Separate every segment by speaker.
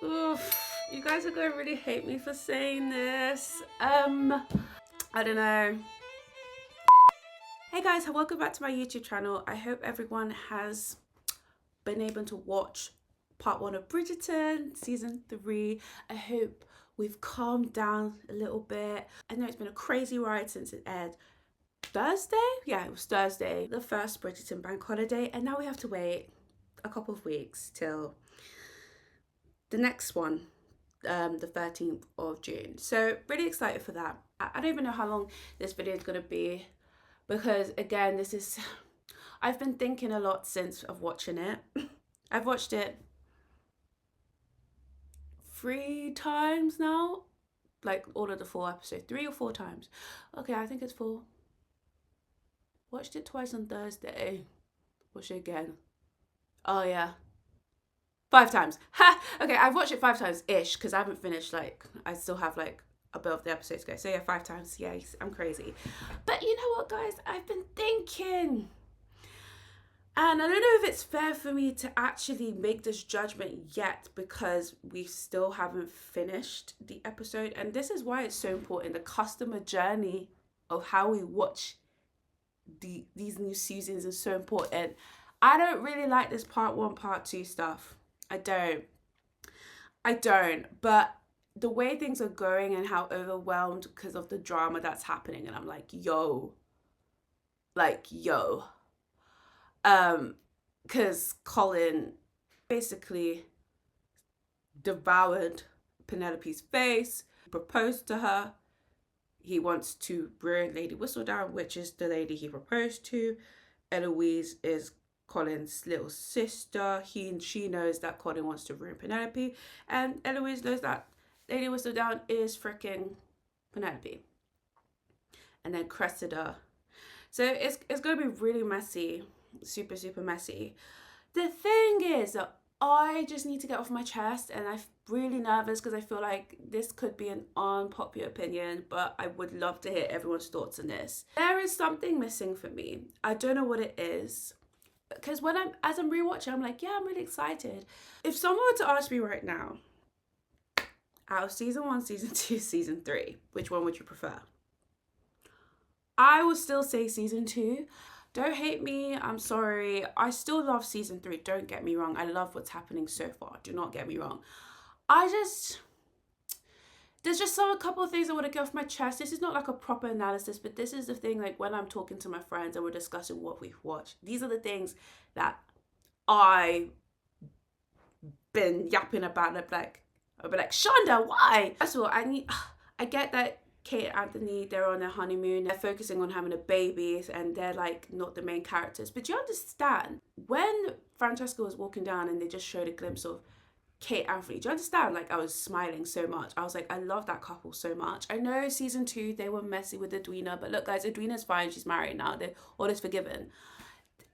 Speaker 1: Oof, you guys are gonna really hate me for saying this. I don't know. Hey guys, welcome back to my YouTube channel. I hope everyone has been able to watch part 1 of Bridgerton, season 3. I hope we've calmed down a little bit. I know it's been a crazy ride since it aired Thursday? Yeah, it was Thursday, the first Bridgerton bank holiday, and now we have to wait a couple of weeks till the next one, the 13th of June. So really excited for that. I don't even know how long this video is going to be because again, I've been thinking a lot since of watching it. I've watched it 3 times now, like all of the 4 episodes, 3 or 4 times. Okay, I think it's 4. Watched it twice on Thursday. Watched it again. Oh yeah. 5 times. Ha! Okay, I've watched it 5 times-ish because I haven't finished, like, I still have like a bit of the episodes to go. So yeah, 5 times. Yes, I'm crazy. But you know what, guys? I've been thinking. And I don't know if it's fair for me to actually make this judgment yet because we still haven't finished the episode. And this is why it's so important. The customer journey of how we watch these new seasons is so important. I don't really like this part 1, part 2 stuff. I don't. But the way things are going and how overwhelmed because of the drama that's happening, and I'm like, yo. Because Colin basically devoured Penelope's face, proposed to her. He wants to bring Lady Whistledown, which is the lady he proposed to. Eloise is Colin's little sister. She knows that Colin wants to ruin Penelope, and Eloise knows that Lady Whistledown is freaking Penelope. And then Cressida. So it's gonna be really messy, super messy. The thing is that I just need to get off my chest, and I'm really nervous because I feel like this could be an unpopular opinion, but I would love to hear everyone's thoughts on this. There is something missing for me. I don't know what it is. Because as I'm rewatching, I'm like, yeah, I'm really excited. If someone were to ask me right now, out of season 1, season 2, season 3, which one would you prefer? I would still say season 2. Don't hate me, I'm sorry. I still love season 3, don't get me wrong. I love what's happening so far, do not get me wrong. There's just a couple of things I want to get off my chest. This is not like a proper analysis, but this is the thing, like when I'm talking to my friends and we're discussing what we've watched. These are the things that I've been yapping about. I'll be like, Shonda, why? First of all, I get that Kate and Anthony, they're on their honeymoon, they're focusing on having a baby and they're like not the main characters. But do you understand when Francesca was walking down and they just showed a glimpse of Kate and Anthony, do you understand? Like, I was smiling so much. I was like, I love that couple so much. I know season 2 they were messy with Edwina, but look guys, Edwina's fine, she's married now, all is forgiven.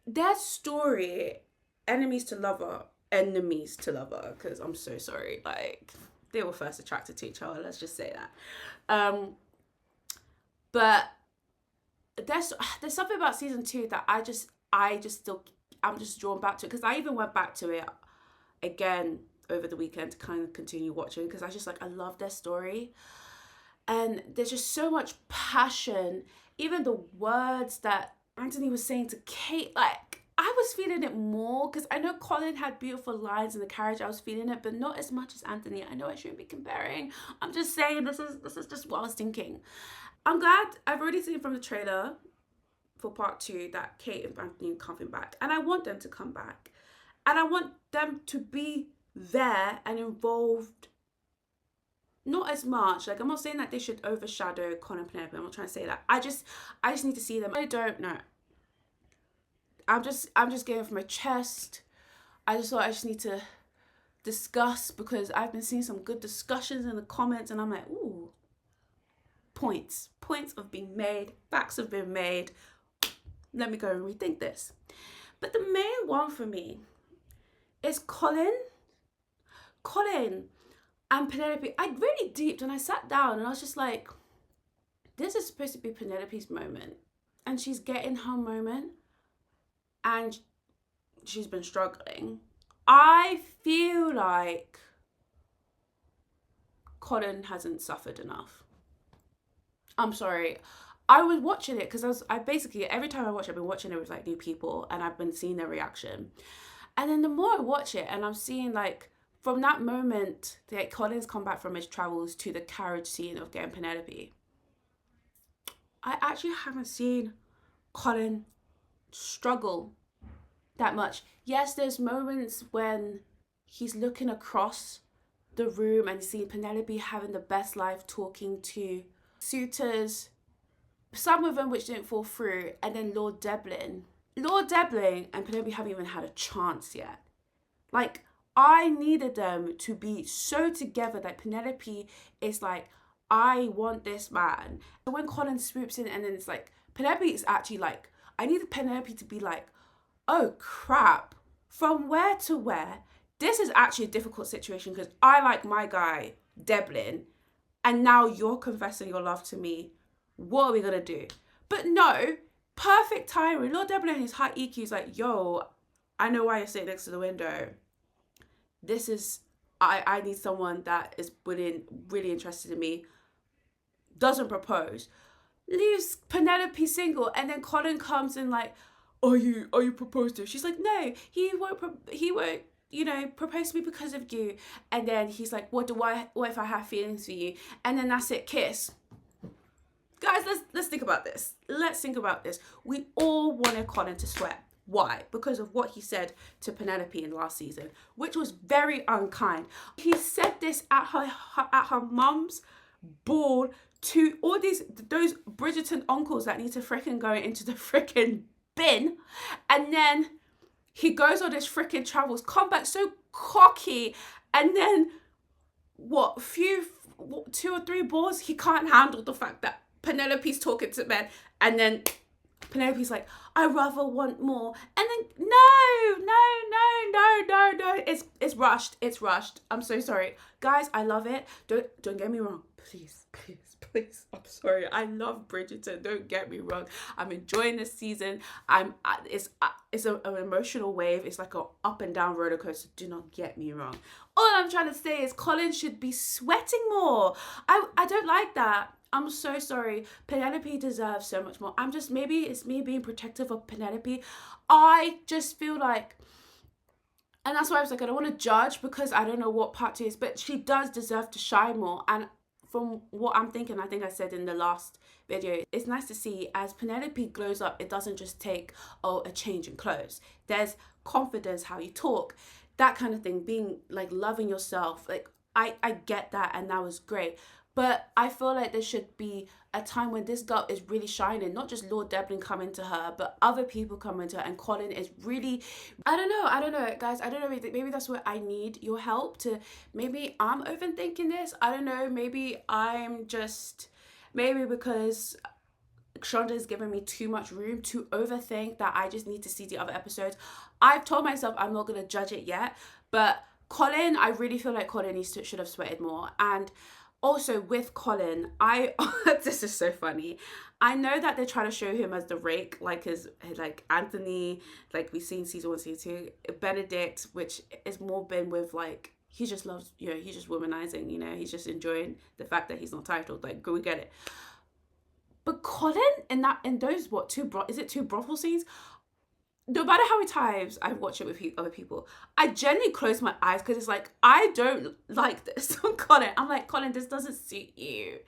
Speaker 1: Their story, enemies to lover, because I'm so sorry, like they were first attracted to each other, let's just say that. But there's something about season 2 that I'm just drawn back to it, because I even went back to it again over the weekend to kind of continue watching, because I love their story. And there's just so much passion. Even the words that Anthony was saying to Kate, like, I was feeling it more, because I know Colin had beautiful lines in the carriage. I was feeling it, but not as much as Anthony. I know I shouldn't be comparing. I'm just saying this is just what I was thinking. I'm glad I've already seen from the trailer for part 2 that Kate and Anthony are coming back. And I want them to come back. And I want them to be there and involved, not as much. Like, I'm not saying that they should overshadow Colin and Penelope. I'm not trying to say that. I just need to see them. I don't know. I'm just getting off my chest. I just thought I just need to discuss, because I've been seeing some good discussions in the comments, and I'm like, ooh, points have been made, facts have been made. Let me go and rethink this. But the main one for me is Colin and Penelope. I really deeped and I sat down and I was just like, this is supposed to be Penelope's moment, and she's getting her moment, and she's been struggling. I feel like Colin hasn't suffered enough. I'm sorry. I was watching it because I basically, every time I watch it, I've been watching it with like new people and I've been seeing their reaction. And then the more I watch it and I'm seeing like, from that moment that Colin's come back from his travels to the carriage scene of getting Penelope, I actually haven't seen Colin struggle that much. Yes, there's moments when he's looking across the room and seeing Penelope having the best life talking to suitors, some of them which didn't fall through, and then Lord Devlin and Penelope haven't even had a chance yet. Like, I needed them to be so together that Penelope is like, I want this man. So when Colin swoops in and then it's like, Penelope is actually like, I needed Penelope to be like, oh crap, from where to where? This is actually a difficult situation because I like my guy, Devlin, and now you're confessing your love to me. What are we gonna do? But no, perfect timing. Lord Devlin, his high EQ is like, yo, I know why you're sitting next to the window. This is, I need someone that is really interested in me. Doesn't propose. Leaves Penelope single, and then Colin comes and like, are you proposed to? She's like, no, he won't, propose to me because of you. And then he's like, what if I have feelings for you? And then that's it, kiss. Guys, let's think about this. Let's think about this. We all wanted Colin to sweat. Why? Because of what he said to Penelope in last season, which was very unkind. He said this at her mum's ball to all those Bridgerton uncles that need to fricking go into the fricking bin, and then he goes on his fricking travels, come back so cocky, and then two or three balls, he can't handle the fact that Penelope's talking to men, and then Penelope's like, I rather want more. And then, no. It's rushed. I'm so sorry. Guys, I love it. Don't get me wrong. Please. I'm sorry. I love Bridgerton. Don't get me wrong. I'm enjoying this season. It's an emotional wave. It's like an up and down roller coaster. Do not get me wrong. All I'm trying to say is Colin should be sweating more. I don't like that. I'm so sorry. Penelope deserves so much more. Maybe it's me being protective of Penelope. I just feel like, and that's why I was like, I don't want to judge because I don't know what part 2 is, but she does deserve to shine more. And from what I'm thinking, I think I said in the last video, it's nice to see as Penelope glows up, it doesn't just take, a change in clothes. There's confidence, how you talk, that kind of thing, being like loving yourself. Like, I get that, and that was great. But I feel like there should be a time when this girl is really shining, not just Lord Devlin coming to her, but other people coming to her, and Colin is really, I don't know, guys, I don't know, maybe that's where I need your help to, maybe I'm overthinking this, I don't know, maybe because Shonda is giving me too much room to overthink that I just need to see the other episodes. I've told myself I'm not going to judge it yet, but Colin, I really feel like Colin should have sweated more. And also with Colin, this is so funny. I know that they're trying to show him as the rake, like Anthony, like we've seen season 1, season 2, Benedict, which is more been with like, he just loves, he's just womanizing, he's just enjoying the fact that he's not titled, like, we get it. But Colin, in those, two brothel scenes, no matter how many times I've watched it with other people, I genuinely close my eyes because it's like, I don't like this on Colin. I'm like, Colin, this doesn't suit you.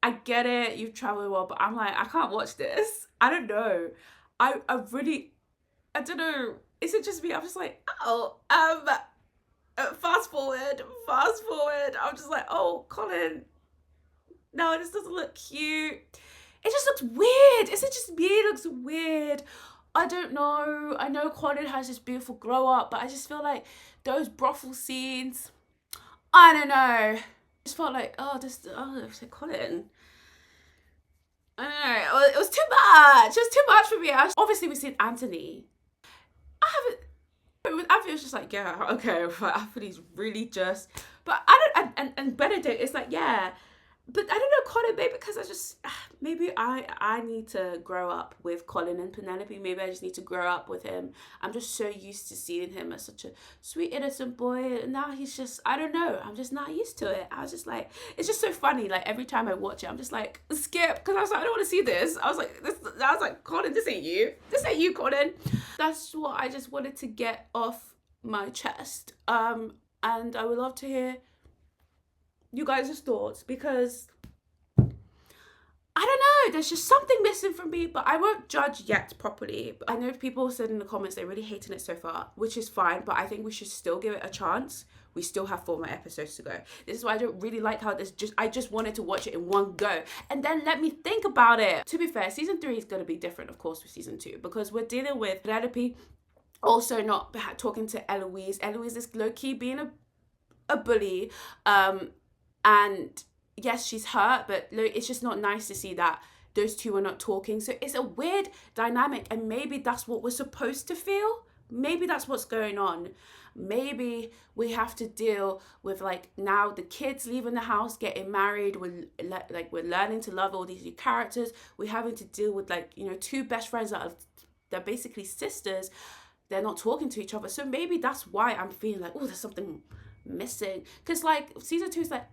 Speaker 1: I get it, you've traveled well, but I'm like, I can't watch this. I don't know. I don't know. Is it just me? I'm just like, fast forward. I'm just like, oh, Colin, no, this doesn't look cute. It just looks weird. Is it just me? It looks weird. I don't know. I know Colin has this beautiful glow up, but I just feel like those brothel scenes, I don't know. I just felt like, it's like Colin. I don't know. It was too much. It was too much for me. Obviously, we've seen Anthony. With Anthony, it was just like, yeah, okay, Anthony's really just, but I don't, and Benedict, it's like, yeah, but I don't know, Colin, maybe because maybe I need to grow up with Colin and Penelope. Maybe I just need to grow up with him. I'm just so used to seeing him as such a sweet, innocent boy. And now he's just, I don't know, I'm just not used to it. I was just like, it's just so funny. Like every time I watch it, I'm just like, skip. Because I was like, I don't want to see this. I was like, Colin, this ain't you. This ain't you, Colin. That's what I just wanted to get off my chest. And I would love to hear you guys' thoughts, because I don't know, there's just something missing from me, but I won't judge yet properly. I know people said in the comments they're really hating it so far, which is fine, but I think we should still give it a chance. We still have 4 more episodes to go. This is why I don't really like how I just wanted to watch it in one go and then let me think about it. To be fair, season 3 is going to be different, of course, with season 2, because we're dealing with Penelope also not talking to Eloise. Eloise is low-key being a bully, and yes, she's hurt, but it's just not nice to see that those two are not talking. So it's a weird dynamic, and maybe that's what we're supposed to feel. Maybe that's what's going on. Maybe we have to deal with, like, now the kids leaving the house, getting married. We're learning to love all these new characters. We're having to deal with, like, you know, 2 best friends they're basically sisters. They're not talking to each other. So maybe that's why I'm feeling like, oh, there's something missing, because like season 2 is like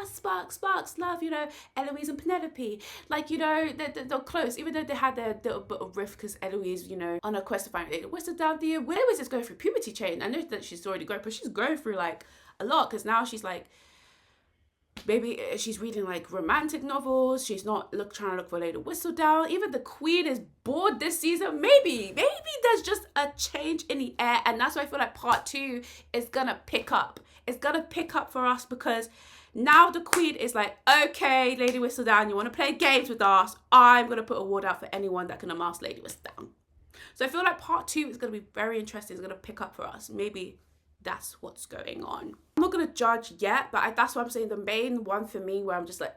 Speaker 1: sparks, love, you know, Eloise and Penelope, like, you know, they're close, even though they had their little bit of rift, because Eloise, you know, on her quest to find whistle down the year, Eloise is going through puberty change. I know that she's already going, but she's going through like a lot, because now she's like, maybe she's reading like romantic novels. She's not trying to look for Lady Whistledown. Even the Queen is bored this season. Maybe there's just a change in the air, and that's why I feel like part 2 is gonna pick up. It's gonna pick up for us, because now the Queen is like, okay, Lady Whistledown, you want to play games with us? I'm gonna put a ward out for anyone that can unmask Lady Whistledown. So I feel like part 2 is gonna be very interesting. It's gonna pick up for us. Maybe that's what's going on. I'm not gonna judge yet, but that's what I'm saying. The main one for me where I'm just like,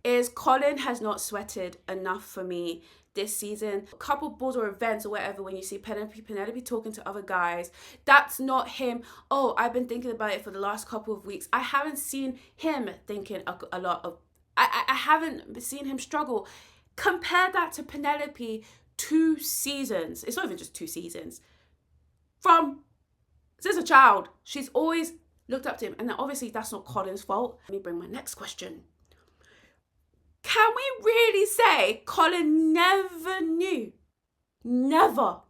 Speaker 1: is Colin has not sweated enough for me this season. Couples or events or whatever, when you see Penelope talking to other guys, that's not him. Oh, I've been thinking about it for the last couple of weeks. I haven't seen him thinking a lot of, I haven't seen him struggle. Compare that to Penelope 2 seasons. It's not even just 2 seasons. Since a child, she's always looked up to him. And then obviously that's not Colin's fault. Let me bring my next question. Can we really say Colin never knew? Never.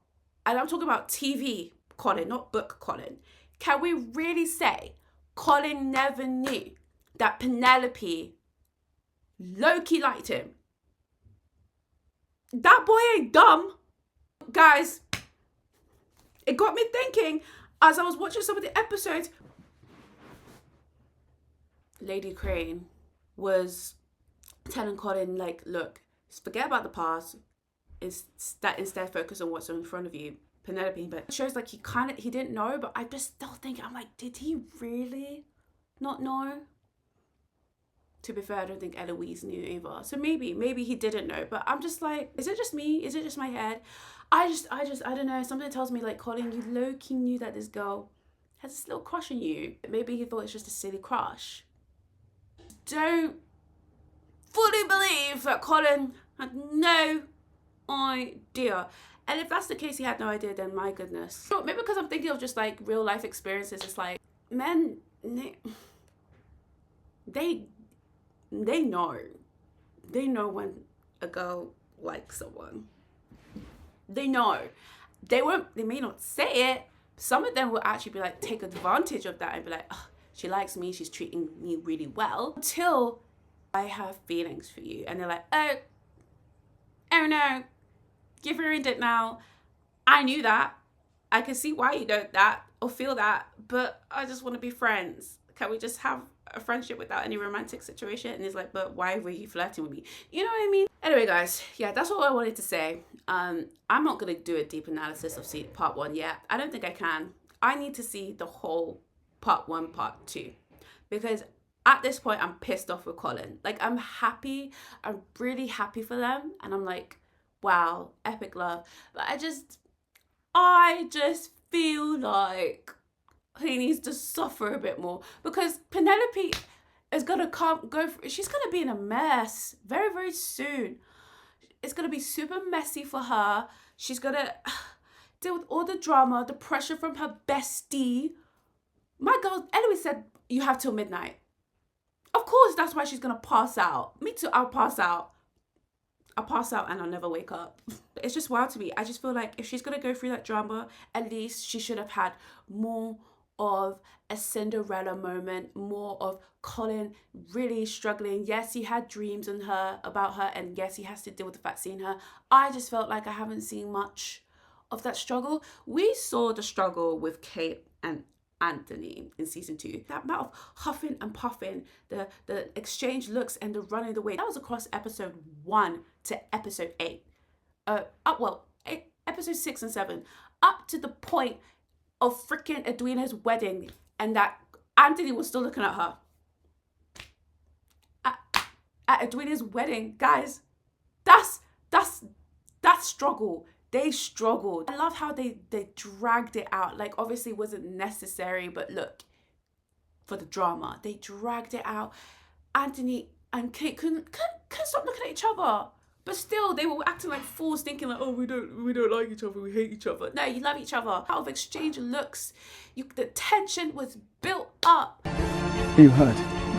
Speaker 1: And I'm talking about TV Colin, not book Colin. Can we really say Colin never knew that Penelope low-key liked him? That boy ain't dumb. Guys, it got me thinking. As I was watching some of the episodes, Lady Crane was telling Colin, like, look, forget about the past. Instead focus on what's in front of you, Penelope. But it shows like he didn't know, but I just still think, I'm like, did he really not know? To be fair, I don't think Eloise knew either. So maybe he didn't know, but I'm just like, is it just me? Is it just my head? I don't know. Something tells me like, Colin, you low-key knew that this girl has this little crush on you. Maybe he thought it's just a silly crush. Don't fully believe that Colin had no idea. And if that's the case, he had no idea, then my goodness. So maybe because I'm thinking of just like real life experiences, it's like, men, they know. They know when a girl likes someone. They know. They may not say it. Some of them will actually be like, take advantage of that and be like, oh, she likes me, she's treating me really well. Until I have feelings for you. And they're like, oh no, give her a it now. I knew that. I can see why you don't that or feel that, but I just want to be friends. Can we just have a friendship without any romantic situation? And he's like, but why were you flirting with me? You know what I mean? Anyway, guys, yeah, that's all I wanted to say. I'm not going to do a deep analysis of part 1 yet. I don't think I can. I need to see the whole part 1, part 2. Because at this point, I'm pissed off with Colin. Like, I'm happy. I'm really happy for them. And I'm like, wow, epic love. But I just feel like he needs to suffer a bit more, because Penelope, is gonna she's gonna be in a mess very, very soon. It's gonna be super messy for her. She's gonna deal with all the drama, the pressure from her bestie. My girl, Eloise said, you have till midnight. Of course, that's why she's gonna pass out. Me too, I'll pass out. I'll pass out and I'll never wake up. It's just wild to me. I just feel like if she's gonna go through that drama, at least she should have had more of a Cinderella moment, more of Colin really struggling. Yes, he had dreams about her, and yes, he has to deal with the fact seeing her. I just felt like I haven't seen much of that struggle. We saw the struggle with Kate and Anthony in season 2. That amount of huffing and puffing, the exchange looks and the running away, that was across episode 1 to episode 8. Episode 6 and 7, up to the point of freaking Edwina's wedding, and that Anthony was still looking at her. At Edwina's wedding, guys, that's struggle. They struggled. I love how they dragged it out. Like, obviously it wasn't necessary, but look, for the drama, they dragged it out. Anthony and Kate couldn't stop looking at each other. But still, they were acting like fools, thinking like, oh, we don't like each other, we hate each other. No, you love each other. Out of exchange looks, the tension was built up.
Speaker 2: Are you hurt?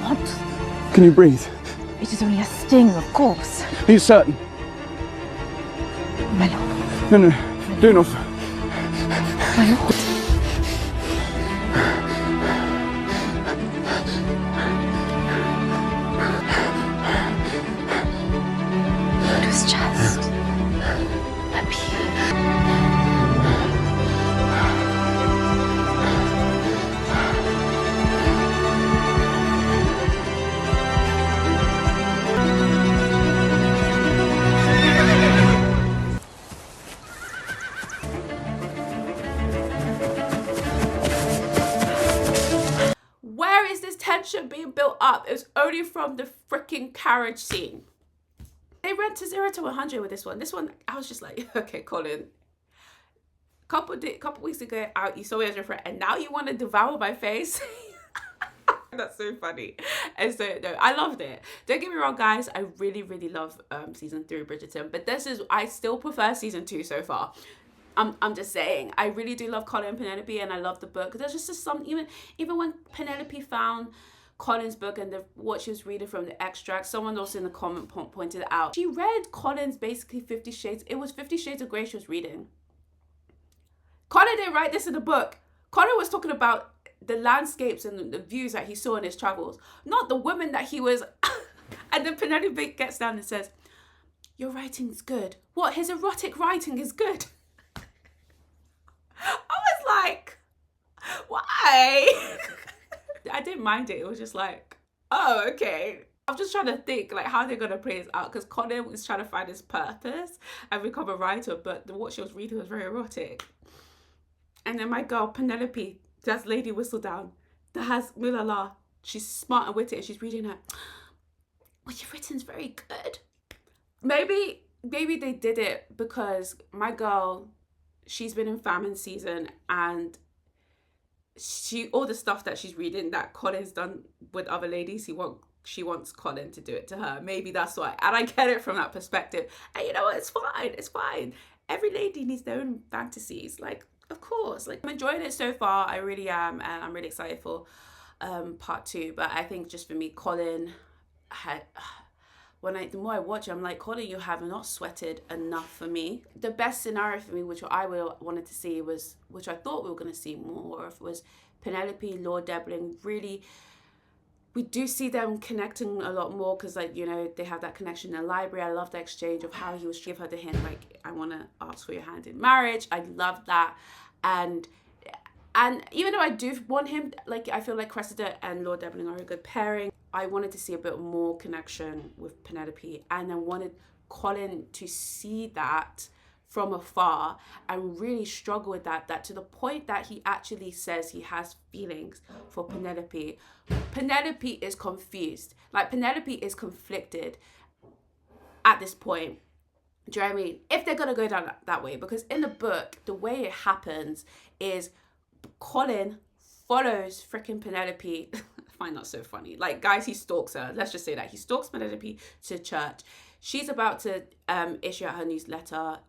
Speaker 3: What?
Speaker 2: Can you breathe?
Speaker 3: It is only a sting, of course.
Speaker 2: Are you certain?
Speaker 3: My lord.
Speaker 2: No, do not.
Speaker 3: My lord. It was just a pea.
Speaker 1: Tension being built up. It was only from the freaking carriage scene. They went to 0 to 100 with this one. This one, I was just like, okay, Colin. Couple weeks ago, you saw me as your friend, and now you want to devour my face. That's so funny. And so, no, I loved it. Don't get me wrong, guys. I really, really love season 3 of Bridgerton, but I still prefer season 2 so far. I'm just saying, I really do love Colin and Penelope, and I love the book. There's just some, even when Penelope found Colin's book and what she was reading from the extract, someone else in the comment pointed it out. She read Colin's basically 50 Shades. It was 50 Shades of Grey she was reading. Colin didn't write this in the book. Colin was talking about the landscapes and the views that he saw in his travels, not the women that he was. And then Penelope gets down and says, your writing's good. What, his erotic writing is good? I was like, why? I didn't mind it. It was just like, oh, okay. I'm just trying to think like how they're going to play this out, because Colin was trying to find his purpose and become a writer, but what she was reading was very erotic. And then my girl, Penelope, that's Lady Whistledown, that has Mulala. She's smart and witty, and she's reading her. What you've written is very good. Maybe they did it because my girl, she's been in famine season, and all the stuff that she's reading that Colin's done with other ladies, she wants Colin to do it to her. Maybe that's why. And I get it from that perspective. And you know what? It's fine. Every lady needs their own fantasies. Like, of course. Like, I'm enjoying it so far. I really am. And I'm really excited for part 2. But I think just for me, Colin had... the more I watch it, I'm like, Colin, you have not sweated enough for me. The best scenario for me, which I wanted to see, was, which I thought we were going to see more of, was Penelope, Lord Debenham. Really, we do see them connecting a lot more, because, like, they have that connection in the library. I love the exchange of how he was give her the hint, like, I want to ask for your hand in marriage. I love that. And even though I do want him, like, I feel like Cressida and Lord Debenham are a good pairing, I wanted to see a bit more connection with Penelope, and I wanted Colin to see that from afar and really struggle with that to the point that he actually says he has feelings for Penelope. Penelope is confused. Like, Penelope is conflicted at this point. Do you know what I mean? If they're going to go down that way, because in the book, the way it happens is Colin follows freaking Penelope. find that so funny. Like, guys, he stalks her. Let's just say that. He stalks Penelope to church. She's about to issue out her newsletter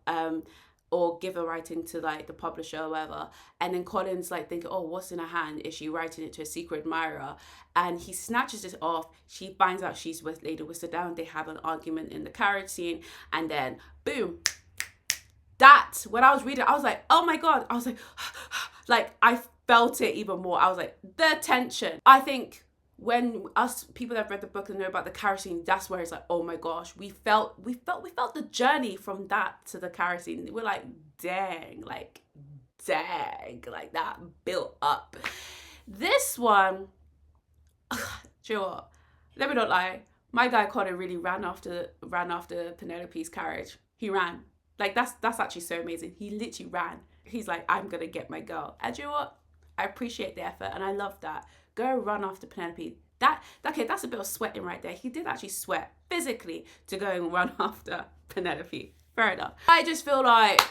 Speaker 1: or give a writing to, like, the publisher or whatever. And then Colin's, like, thinking, oh, what's in her hand? Is she writing it to a secret admirer? And he snatches it off. She finds out she's with Lady Whistledown. They have an argument in the carriage scene. And then, boom. That, when I was reading, I was like, oh, my God. I was like, I felt it even more. I was like, the tension. I think when us people that have read the book and know about the carriage scene, that's where it's like, oh my gosh, we felt the journey from that to the carriage scene. We're like, dang, like that built up. This one, do you know what? Let me not lie. My guy Colin really ran after Penelope's carriage. He ran. Like, that's actually so amazing. He literally ran. He's like, I'm gonna get my girl. And do you know what? I appreciate the effort and I love that. Go run after Penelope. That's a bit of sweating right there. He did actually sweat physically to go and run after Penelope. Fair enough. I just feel like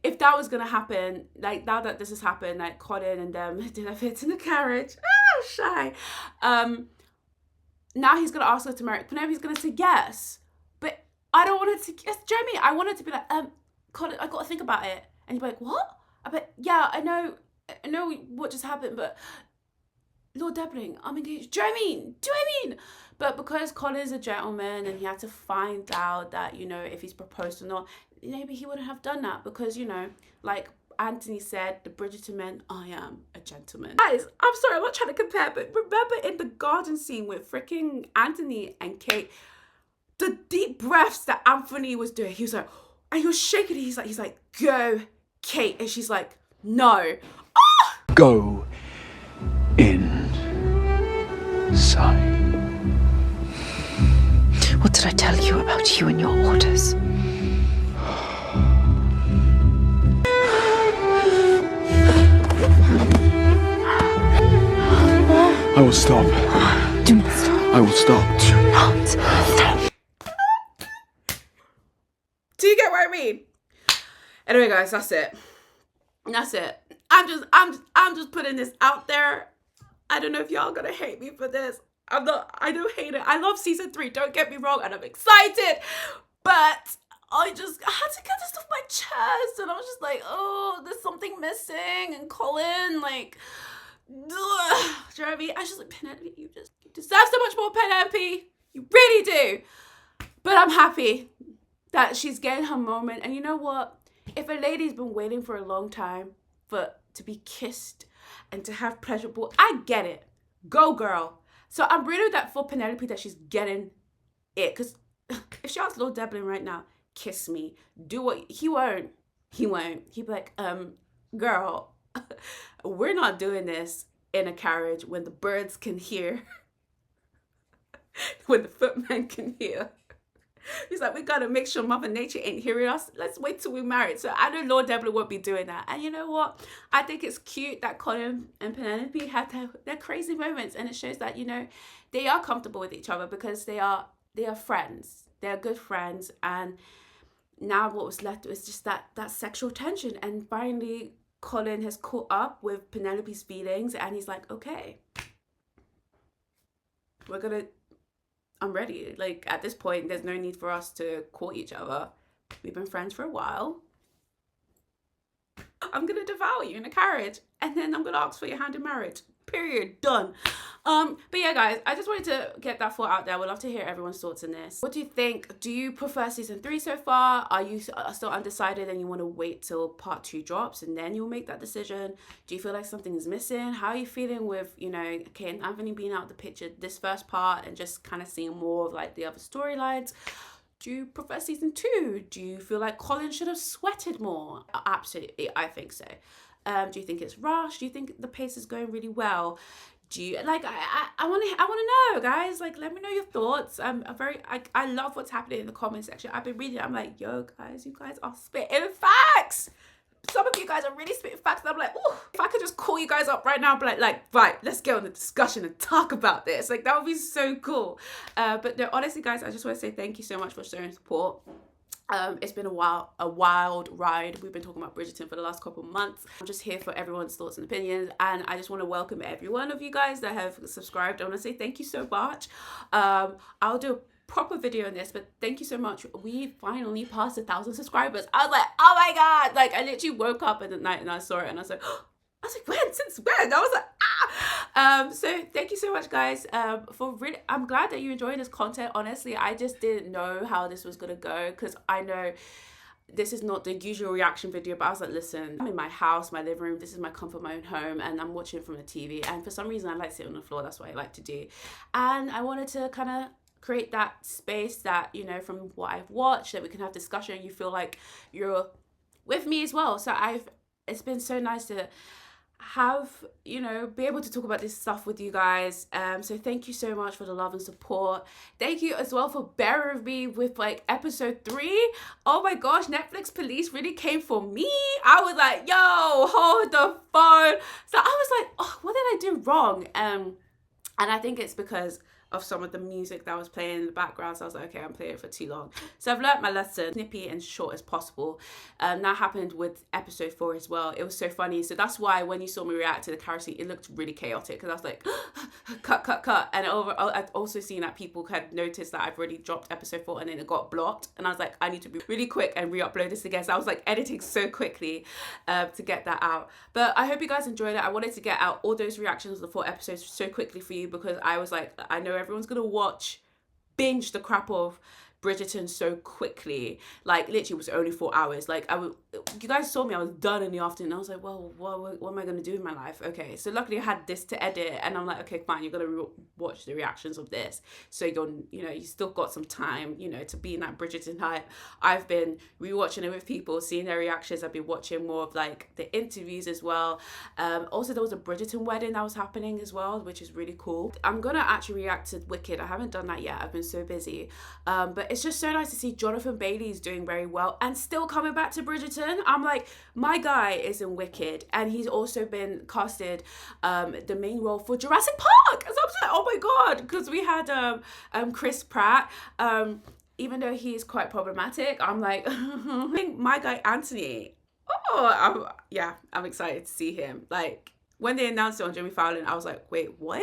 Speaker 1: if that was gonna happen, like now that this has happened, like Colin and them didn't fit in the carriage. Shy. Now he's gonna ask her to marry. Penelope's gonna say yes. But I don't want it to yes, do you know what I mean? I want it to be like, Colin, I gotta think about it. And you'd be like, what? I bet, yeah, I know what just happened, but Lord Debling, I'm engaged. Do you know what I mean? Do you know what I mean? But because Colin's a gentleman and he had to find out that, you know, if he's proposed or not, maybe he wouldn't have done that because, you know, like Anthony said, the Bridgerton men, I am a gentleman. Guys, I'm sorry, I'm not trying to compare, but remember in the garden scene with freaking Anthony and Kate, the deep breaths that Anthony was doing, he was like, and he was shaking, he's like, go, Kate. And she's like, no. Oh!
Speaker 2: Go inside.
Speaker 3: What did I tell you about you and your orders?
Speaker 2: I will stop.
Speaker 3: Do not stop.
Speaker 2: I will stop.
Speaker 3: Do not stop.
Speaker 1: Do you get what I mean? Anyway, guys, that's it. That's it. I'm just putting this out there. I don't know if y'all gonna hate me for this. I don't hate it. I love season 3, don't get me wrong, and I'm excited. But I had to get this off my chest, and I was just like, oh, there's something missing. And Colin, like, ugh. Do you know what I mean? I was just like, Penelope, you deserve so much more, Penelope. You really do. But I'm happy that she's getting her moment. And you know what? If a lady's been waiting for a long time to be kissed and to have pleasurable, I get it. Go, girl. So I'm really that for Penelope that she's getting it. Because if she asks Lord Debling right now, kiss me, do what, he won't. He'd be like, girl, we're not doing this in a carriage when the birds can hear, when the footmen can hear. He's like, we gotta make sure Mother Nature ain't hearing us. Let's wait till we're married. So I know Lord Debling won't be doing that. And you know what? I think it's cute that Colin and Penelope have their crazy moments, and it shows that, you know, they are comfortable with each other because they are friends. They are good friends. And now what was left was just that sexual tension. And finally, Colin has caught up with Penelope's feelings, and he's like, okay, I'm ready. Like, at this point, there's no need for us to court each other. We've been friends for a while. I'm gonna devour you in a carriage, and then I'm gonna ask for your hand in marriage. Period. Done. But yeah, guys, I just wanted to get that thought out there. We'd love to hear everyone's thoughts on this. What do you think? Do you prefer season 3 so far? Are you still undecided and you want to wait till part 2 drops and then you'll make that decision? Do you feel like something is missing? How are you feeling with, you know, Kate and Anthony being out of the picture this first part and just kind of seeing more of like the other storylines? Do you prefer season 2? Do you feel like Colin should have sweated more? Absolutely, I think so. Do you think it's rushed? Do you think the pace is going really well? Do you like? I want to know, guys. Like, let me know your thoughts. I love what's happening in the comment section. I've been reading. I'm like, yo, guys, you guys are spitting facts. Some of you guys are really spitting facts. And I'm like, oh, if I could just call you guys up right now, but like, right, let's get on the discussion and talk about this. Like, that would be so cool. But no, honestly, guys, I just want to say thank you so much for showing support. It's been a wild ride. We've been talking about Bridgerton for the last couple of months. I'm just here for everyone's thoughts and opinions, and I just want to welcome every one of you guys that have subscribed. I want to say thank you so much. I'll do a proper video on this, but thank you so much. We finally passed 1,000 subscribers. I was like, oh my god, like I literally woke up in the night and I saw it and I was like, when? Since when? I was like, so thank you so much, guys. I'm glad that you enjoyed this content. Honestly, I just didn't know how this was gonna go, because I know this is not the usual reaction video, but I was like, listen, I'm in my house, my living room, this is my comfort, my own home, and I'm watching from the TV, and for some reason I like to sit on the floor. That's what I like to do, and I wanted to kind of create that space that, you know, from what I've watched, that we can have discussion, you feel like you're with me as well. So it's been so nice to have, you know, be able to talk about this stuff with you guys. So thank you so much for the love and support. Thank you as well for bearing with me with like episode 3. Oh my gosh, Netflix police really came for me. I was like, yo, hold the phone. So I was like, oh, what did I do wrong? And I think it's because of some of the music that was playing in the background. So I was like, okay, I'm playing it for too long. So I've learnt my lesson, snippy and short as possible. That happened with episode 4 as well. It was so funny. So that's why when you saw me react to the carriage scene, it looked really chaotic, because I was like, cut. And I've also seen that people had noticed that I've already dropped episode 4 and then it got blocked. And I was like, I need to be really quick and re-upload this again. So I was like editing so quickly to get that out. But I hope you guys enjoyed it. I wanted to get out all those reactions of the 4 episodes so quickly for you, because I was like, I know everyone's gonna binge the crap of Bridgerton so quickly. Like literally it was only 4 hours. Like you guys saw me, I was done in the afternoon. I was like, well, what am I gonna do in my life? Okay, so luckily I had this to edit, and I'm like, okay, fine, you're gonna watch the reactions of this, so you still got some time, you know, to be in that Bridgerton hype. I've been rewatching it with people, seeing their reactions. I've been watching more of like the interviews as well. Also there was a Bridgerton wedding that was happening as well, which is really cool. I'm gonna actually react to Wicked. I haven't done that yet, I've been so busy, but it's just so nice to see Jonathan Bailey's doing very well and still coming back to Bridgerton. I'm like, my guy is in Wicked, and he's also been casted the main role for Jurassic Park. So I was like, oh my god, because we had Chris Pratt. Even though he is quite problematic, I'm like, I think my guy Anthony. Oh, I'm excited to see him. Like, when they announced it on Jimmy Fallon, I was like, wait, what?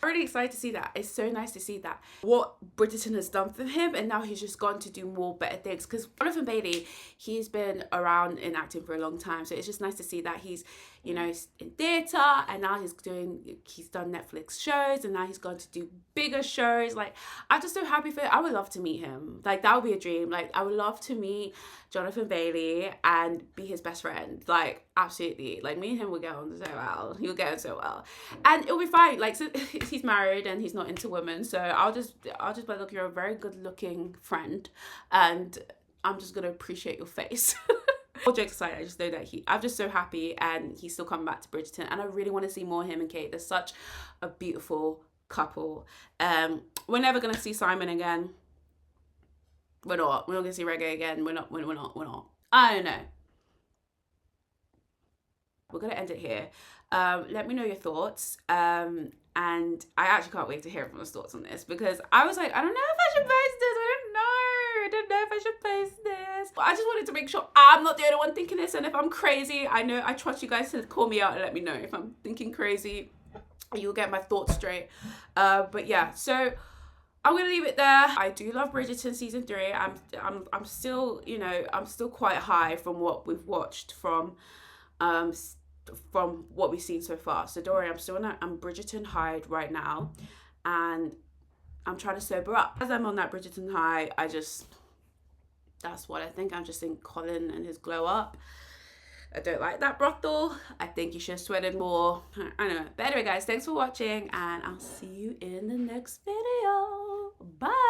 Speaker 1: I'm really excited to see that. It's so nice to see that. What Bridgerton has done for him, and now he's just gone to do more better things. Because Jonathan Bailey, he's been around in acting for a long time. So it's just nice to see that he's, you know, in theatre, and now he's done Netflix shows, and now he's gone to do bigger shows. Like, I'm just so happy for it. I would love to meet him. Like, that would be a dream. Like, I would love to meet Jonathan Bailey and be his best friend. Like, absolutely. Like, me and him will get on so well. He'll get on so well, and it'll be fine. Like, so he's married and he's not into women, so I'll just be like, look, you're a very good looking friend, and I'm just gonna appreciate your face. All jokes aside, I just know that I'm just so happy, and he's still coming back to Bridgerton, and I really want to see more of him and Kate. They're such a beautiful couple. We're never gonna see Simon again. We're not gonna see Reggae again. We're not. I don't know. We're gonna end it here. Let me know your thoughts. And I actually can't wait to hear everyone's thoughts on this, because I was like, I don't know if I should post this. I don't know if I should post this. But I just wanted to make sure I'm not the only one thinking this, and if I'm crazy, I trust you guys to call me out and let me know if I'm thinking crazy. You'll get my thoughts straight. But yeah, so I'm gonna leave it there. I do love Bridgerton season 3. I'm still, you know, I'm still quite high from what we've watched from what we've seen so far. So don't worry, I'm Bridgerton high right now, and I'm trying to sober up. As I'm on that Bridgerton high, that's what I think. I'm just in Colin and his glow up. I don't like that brothel. I think you should have sweated more. I don't know. But anyway, guys, thanks for watching, and I'll see you in the next video. Bye.